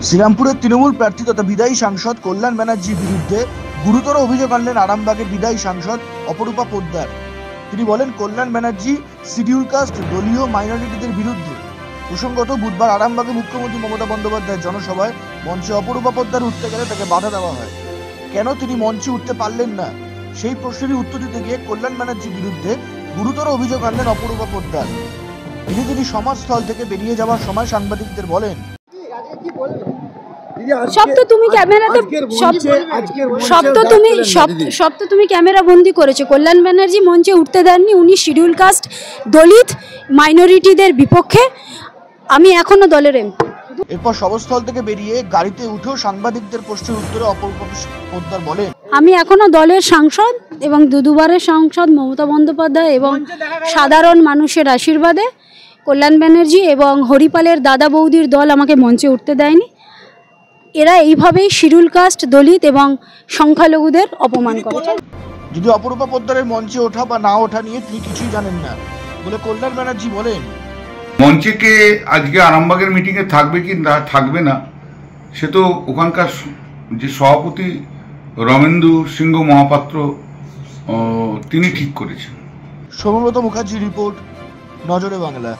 শ্রীরামপুরের তৃণমূল প্রার্থী তথা বিদায়ী সাংসদ কল্যাণ ব্যানার্জির বিরুদ্ধে গুরুতর অভিযোগ আনলেন আরামবাগের বিদায়ী সাংসদ অপরূপা পোদ্দার। তিনি বলেন, কল্যাণ ব্যানার্জি শিডিউল কাস্ট দলীয় মাইনরিটিদের বিরুদ্ধে। প্রসঙ্গত, বুধবার আরামবাগে মুখ্যমন্ত্রী মমতা বন্দ্যোপাধ্যায়ের জনসভায় মঞ্চে অপরূপা পোদ্দার উঠতে গেলে তাকে বাধা দেওয়া হয়। কেন তিনি মঞ্চে উঠতে পারলেন না, সেই প্রশ্নের উত্তর দিতে গিয়ে কল্যাণ ব্যানার্জির বিরুদ্ধে গুরুতর অভিযোগ আনলেন অপরূপা পোদ্দার। তিনি সমাজস্থল থেকে বেরিয়ে যাওয়ার সময় সাংবাদিকদের বলেন, সব তো তুমি ক্যামেরাতে সব তো তুমি ক্যামেরা বন্দি করেছো। কল্যাণ ব্যানার্জি মঞ্চে উঠতে দেননি, উনি শিডিউল কাস্ট দলিত মাইনরিটিদের বিপক্ষে। আমি এখনো দলের এমপি। এরপর সভাস্থল থেকে বেরিয়ে গাড়িতে উঠেও সাংবাদিকদের প্রশ্নের উত্তরে অপরূপা পোদ্দার বলেন, আমি এখনো দলের সাংসদ এবং দুবারের সাংসদ মমতা বন্দ্যোপাধ্যায় এবং সাধারণ মানুষের আশীর্বাদে কল্যাণ ব্যানার্জি এবং হরিপালের দাদা বৌদির দল আমাকে মঞ্চে উঠতে দেয়নি। এরা এইভাবেই শিডিউল কাস্ট দলিত এবং সংখ্যালঘুদের অপমান করে। যদি অপরূপা পোদ্দারের মঞ্চে ওঠা বা না ওঠা নিয়ে তিনি কিছুই জানেন না বলে কল্যাণ ব্যানার্জি বলেন, মঞ্চে কে আজকে আরামবাগের মিটিংয়ে থাকবে কি না থাকবে না সে তো ওখানকার যে সভাপতি রমেন্দু সিংহ মহাপাত্র তিনি ঠিক করেছেন। সৌম্যব্রত মুখার্জি রিপোর্ট, নজরে বাংলা।